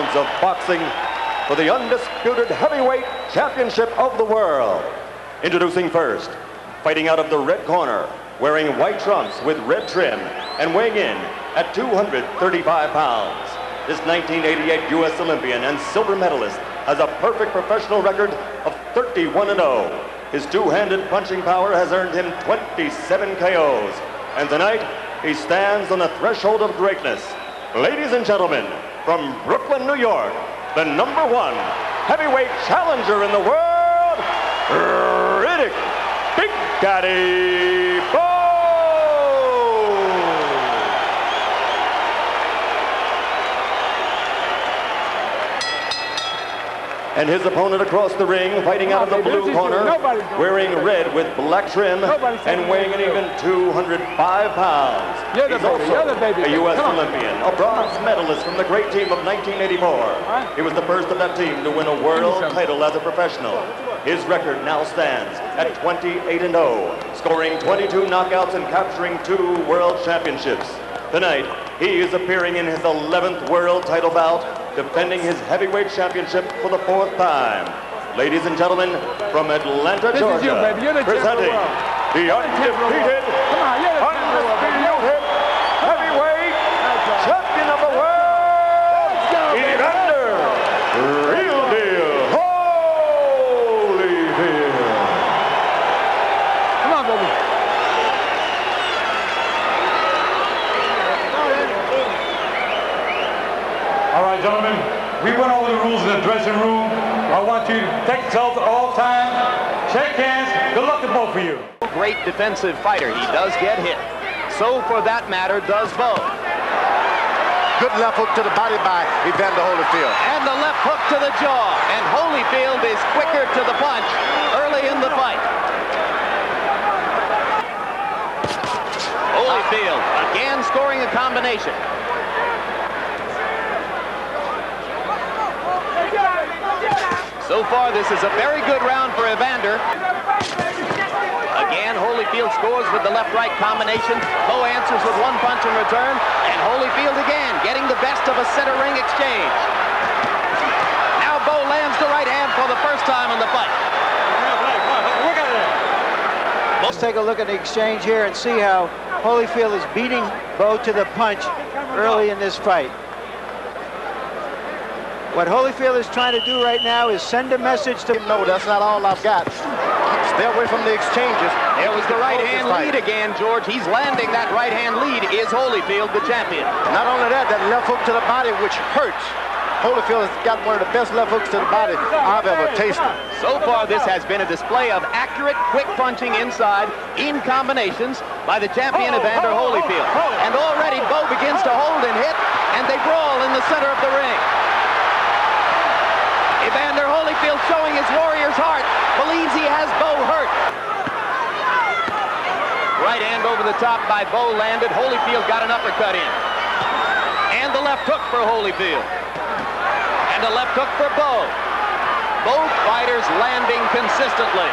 rounds of boxing for the undisputed heavyweight championship of the world. Introducing first, fighting out of the red corner, wearing white trunks with red trim and weighing in at 235 pounds. This 1988 U.S. Olympian and silver medalist has a perfect professional record of 31-0. His two-handed punching power has earned him 27 KOs. And tonight, he stands on the threshold of greatness. Ladies and gentlemen, from Brooklyn, New York, the #1 heavyweight challenger in the world, Riddick Big Daddy Bowe! And his opponent across the ring, fighting out of the blue corner, wearing red with black trim and weighing an even 205 pounds. He's also a U.S. Olympian, a bronze medalist from the great team of 1984. He was the first of that team to win a world title as a professional. His record now stands at 28-0, scoring 22 knockouts and capturing 2 world championships. Tonight, he is appearing in his 11th world title bout, defending his heavyweight championship for the 4th time. Ladies and gentlemen, from Atlanta, Georgia, presenting the undefeated, undisputed heavyweight champion of the world, Evander Holyfield. Come on, baby. All right, gentlemen, we went over the rules in the dressing room. I want you to take yourselves all time, shake hands, good luck to both of you. Great defensive fighter. He does get hit. So, for that matter, does Bowe. Good left hook to the body by Evander Holyfield. And the left hook to the jaw. And Holyfield is quicker to the punch early in the fight. Holyfield again scoring a combination. So far, this is a very good round for Evander. Again, Holyfield scores with the left-right combination. Bowe answers with one punch in return. And Holyfield again getting the best of a center ring exchange. Now Bowe lands the right hand for the first time in the fight. Let's take a look at the exchange here and see how Holyfield is beating Bowe to the punch early in this fight. What Holyfield is trying to do right now is send a message to... No, that's not all I've got. Stay away from the exchanges. There was the right hand lead again, George. He's landing that right hand lead. Is Holyfield the champion? Not only that, that left hook to the body, which hurts. Holyfield has got one of the best left hooks to the body I've ever tasted. So far, this has been a display of accurate, quick punching inside in combinations by the champion Evander Holyfield. And already Bowe begins to hold and hit, and they brawl in the center of the ring. Evander Holyfield showing his warrior's heart, believes he has Bowe hurt. Right hand over the top by Bowe landed. Holyfield got an uppercut in. And the left hook for Holyfield. And a left hook for Bowe. Both fighters landing consistently.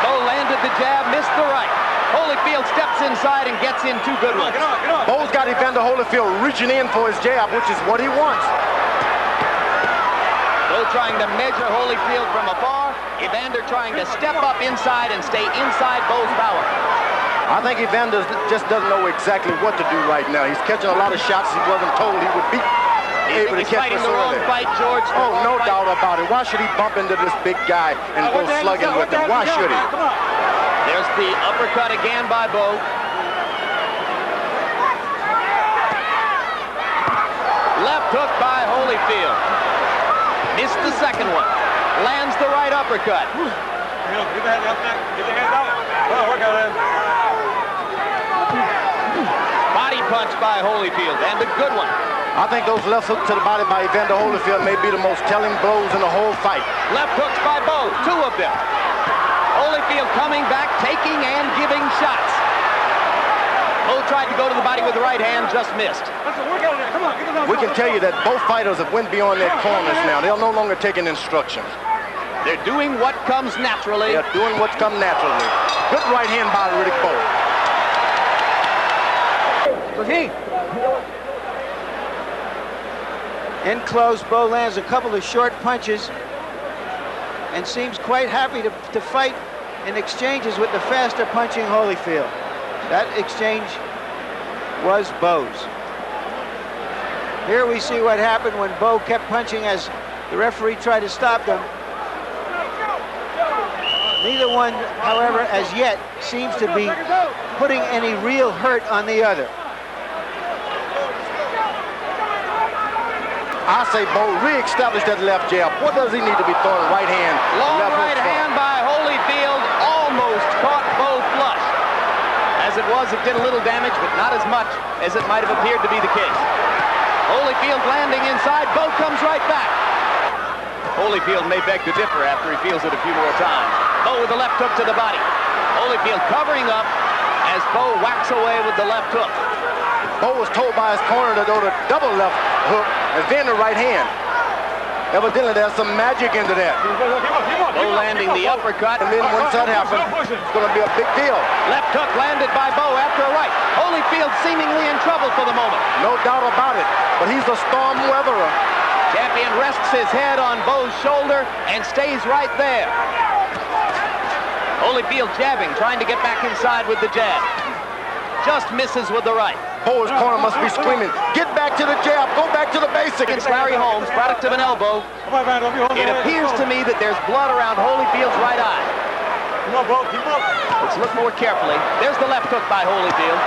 Bowe landed the jab, missed the right. Holyfield steps inside and gets in 2 good ones. Bowe's got Evander Holyfield reaching in for his jab, which is what he wants. Bowe trying to measure Holyfield from afar. Evander trying to step up inside and stay inside Bowe's power. I think Evander just doesn't know exactly what to do right now. He's catching a lot of shots he wasn't told he would be able to catch. He's fighting the wrong fight, George. Oh, no doubt about it. Why should he bump into this big guy and go slugging with him? Why should he? There's the uppercut again by Bowe. Left hook by Holyfield. Missed the second one. Lands the right uppercut. Get the head up there. Get the head out. Oh, work out it. Body punch by Holyfield, and a good one. I think those left hooks to the body by Evander Holyfield may be the most telling blows in the whole fight. Left hooks by Bowe, 2 of them. Holyfield coming back, taking and giving shots. Bowe tried to go to the body with the right hand, just missed. We can tell you that both fighters have went beyond their corners now. They're no longer taking instructions. They're doing what comes naturally. They're doing what's come naturally. Good right hand by Riddick Bowe. In close, Bowe lands a couple of short punches and seems quite happy to fight in exchanges with the faster punching Holyfield. That exchange was Bowe's. Here we see what happened when Bowe kept punching as the referee tried to stop them. Neither one, however, as yet seems to be putting any real hurt on the other. I say Bowe re-established that left jab. What does he need to be throwing right hand? Long right hand by Holyfield almost caught Bowe flush. As it was, it did a little damage, but not as much as it might have appeared to be the case. Holyfield landing inside, Bowe comes right back. Holyfield may beg to differ after he feels it a few more times. Bowe with the left hook to the body. Holyfield covering up as Bowe whacks away with the left hook. Bowe was told by his corner to go to double left hook and then the right hand. Evidently, there's some magic into that. Bowe landing the uppercut. And then once that happens, it's going to be a big deal. Left hook landed by Bowe after a right. Holyfield seemingly in trouble for the moment. No doubt about it. But he's a storm weatherer. Champion rests his head on Bowe's shoulder and stays right there. Holyfield jabbing, trying to get back inside with the jab. Just misses with the right. Bowe's corner must be screaming, get back to the jab, go back to the basics. Against Larry Holmes, product of an elbow. It appears to me that there's blood around Holyfield's right eye. Let's look more carefully. There's the left hook by Holyfield.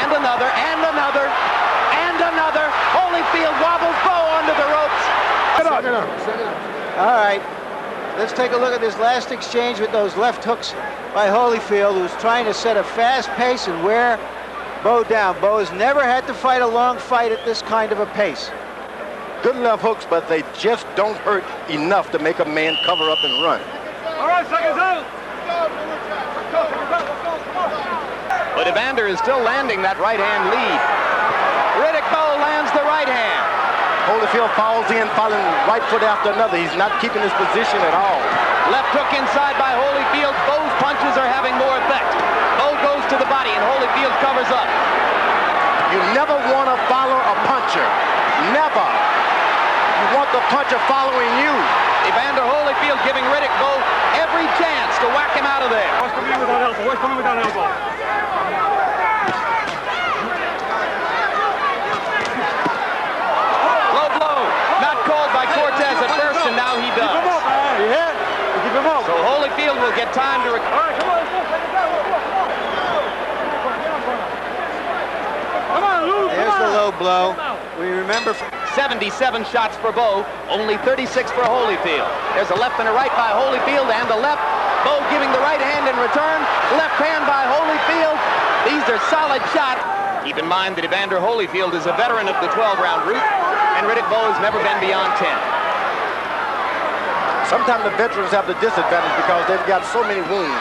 And another, and another, and another. Holyfield wobbles Bowe onto the ropes. All right, let's take a look at this last exchange with those left hooks by Holyfield, who's trying to set a fast pace and wear Bowe down. Bowe has never had to fight a long fight at this kind of a pace. Good left hooks, but they just don't hurt enough to make a man cover up and run. All right, seconds out. But Evander is still landing that right hand lead. Riddick Bowe lands the right hand. Holyfield falls in, falling right foot after another. He's not keeping his position at all. Left hook inside by Holyfield. Bowe's punches are having more effect. Bowe goes to the body and Holyfield covers up. You never want to follow a puncher. Never. You want the puncher following you. Evander Holyfield giving Riddick Bowe every chance to whack him out of there. Watch coming in with that elbow. Watch coming with that elbow. Low blow. Not called by Cortez at first, and now he does. Keep him up, man. Yeah. Keep him up. So Holyfield will get time to... All right, come on. Come on, Lou. There's the low blow. We remember 77 shots for Bowe, only 36 for Holyfield. There's a left and a right by Holyfield, and the left. Bowe giving the right hand in return. Left hand by Holyfield. These are solid shots. Keep in mind that Evander Holyfield is a veteran of the 12-round route, and Riddick Bowe has never been beyond 10. Sometimes the veterans have the disadvantage because they've got so many wounds.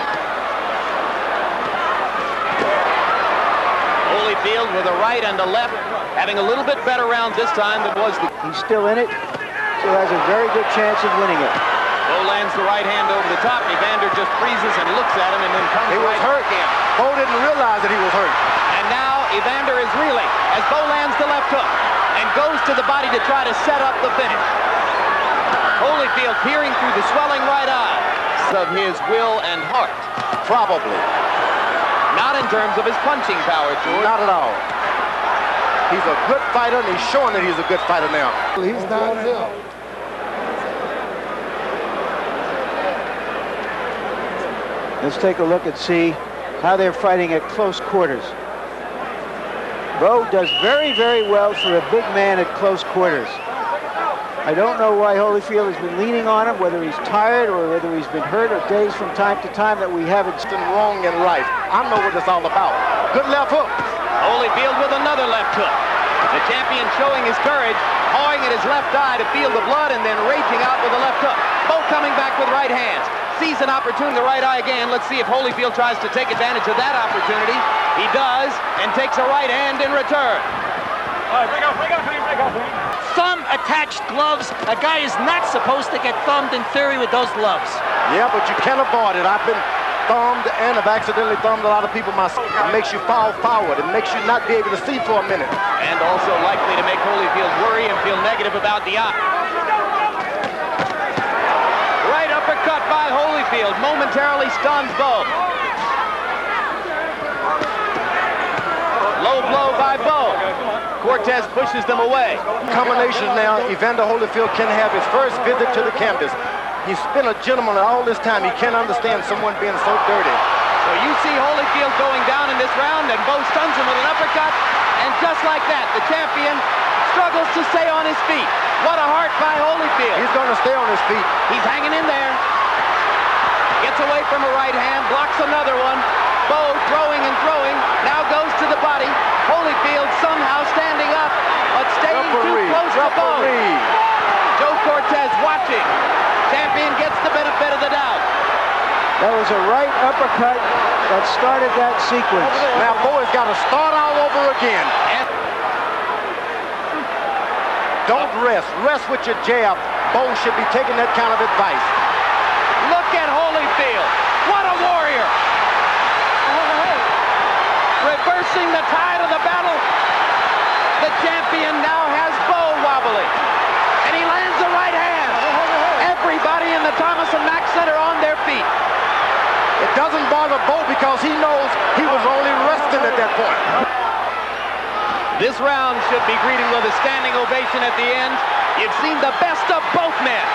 Holyfield with a right and a left, having a little bit better round this time than was the... he's still in it, so has a very good chance of winning it. Bowe lands the right hand over the top. Evander just freezes and looks at him and then comes He was right hurt. back in. Bowe didn't realize that he was hurt. And now Evander is reeling as Bowe lands the left hook and goes to the body to try to set up the finish. Holyfield peering through the swelling right eye of his will and heart. Probably. Not in terms of his punching power, George. Not at all. He's a good fighter, and he's showing that he's a good fighter now. He's downhill. Let's take a look and see how they're fighting at close quarters. Bowe does very, very well for a big man at close quarters. I don't know why Holyfield has been leaning on him, whether he's tired or whether he's been hurt or dazed from time to time that we haven't Something wrong in life. I know what it's all about. Good left hook. Holyfield with another left hook. The champion showing his courage, pawing at his left eye to feel the blood and then raging out with a left hook. Both coming back with right hands. Sees an opportunity, the right eye again. Let's see if Holyfield tries to take advantage of that opportunity. He does, and takes a right hand in return. All right, break out. Thumb-attached gloves. A guy is not supposed to get thumbed in theory with those gloves. Yeah, but you can't avoid it. I've been thumbed and have accidentally thumbed a lot of people myself. It makes you fall forward. It makes you not be able to see for a minute. And also likely to make Holyfield worry and feel negative about the eye. Right uppercut by Holyfield momentarily stuns Bowe. Low blow by Bowe. Cortez pushes them away. Combinations now, Evander Holyfield can have his first visit to the canvas. He's been a gentleman all this time. He can't understand someone being so dirty. So you see Holyfield going down in this round, and Bowe stuns him with an uppercut. And just like that, the champion struggles to stay on his feet. What a heart by Holyfield. He's going to stay on his feet. He's hanging in there. Gets away from a right hand, blocks another one. Bowe throwing and throwing, now goes to the body. Holyfield somehow standing up, but staying too close to Bowe. Joe Cortez watching. Champion gets the benefit of the doubt. That was a right uppercut that started that sequence. Now Bowe has got to start all over again. Don't rest. Rest with your jab. Bowe should be taking that kind of advice. Look at Holyfield. What a warrior. Reversing the tide of the battle. The champion now has Bowe wobbling. And he lands a right hand. Everybody in the Thomas and Mack Center on their feet. It doesn't bother Bowe because he knows he was only resting at that point. This round should be greeted with a standing ovation at the end. You've seen the best of both men.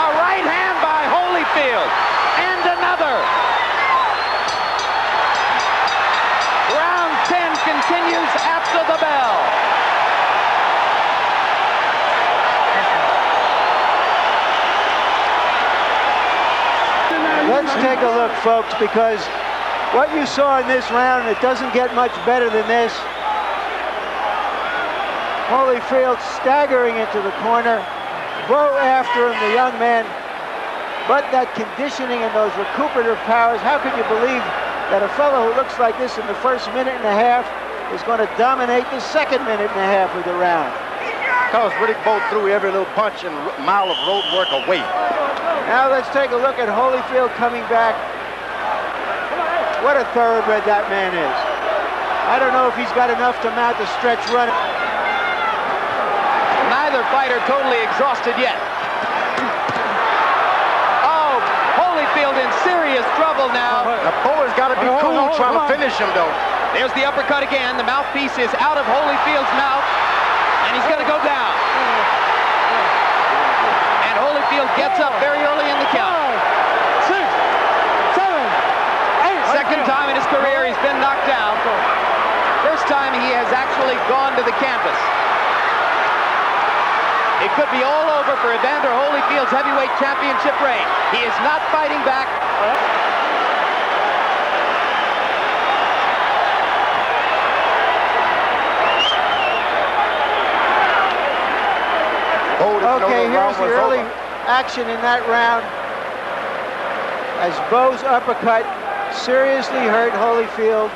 A right hand by Holyfield. And another. Round 10 continues after the bell. Let's take a look, folks, because what you saw in this round, it doesn't get much better than this. Holyfield staggering into the corner. Bowe after him, the young man. But that conditioning and those recuperative powers, how can you believe that a fellow who looks like this in the first minute and a half is going to dominate the second minute and a half of the round? Because Riddick Bowe threw every little punch and mile of road work away. Now let's take a look at Holyfield coming back. What a thoroughbred that man is. I don't know if he's got enough to mount the stretch run. Neither fighter totally exhausted yet. Oh, Holyfield in serious trouble now. Now Bowe has got to be cool trying to finish him, though. There's the uppercut again. The mouthpiece is out of Holyfield's mouth, and he's going to go down. And Holyfield gets up very early in the count. 5, 6, 7, 8. Second time in his career he's been knocked down. First time he has actually gone to the canvas. It could be all over for Evander Holyfield's heavyweight championship reign. He is not fighting back. Okay, here's the early action in that round as Bowe's uppercut seriously hurt Holyfield.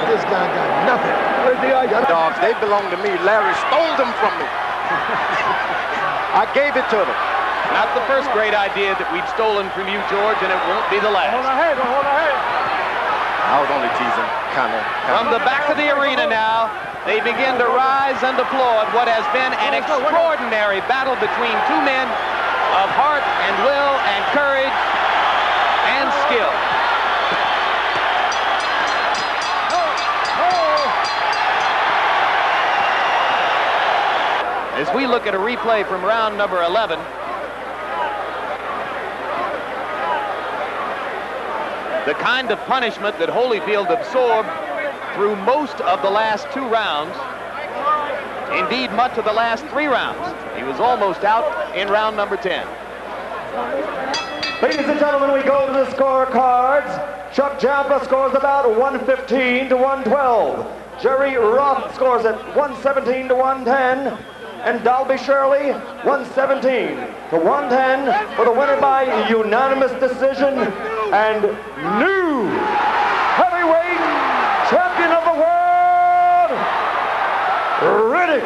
This guy got nothing. Where's the other dogs? They belong to me. Larry stole them from me. I gave it to them. Not the first great idea that we've stolen from you, George, and it won't be the last. Hold ahead, hold ahead. I was only teasing, kind of. From the back of the arena now, they begin to rise and applaud what has been an extraordinary battle between two men of heart and will and courage and skill. As we look at a replay from round number 11, the kind of punishment that Holyfield absorbed through most of the last 2 rounds, indeed much of the last 3 rounds. He was almost out in round number 10. Ladies and gentlemen, we go to the scorecards. Chuck Jampa scores about 115 to 112. Jerry Roth scores at 117 to 110. And Dalby Shirley, 117 to 110 for the winner by unanimous decision and new heavyweight champion of the world, Riddick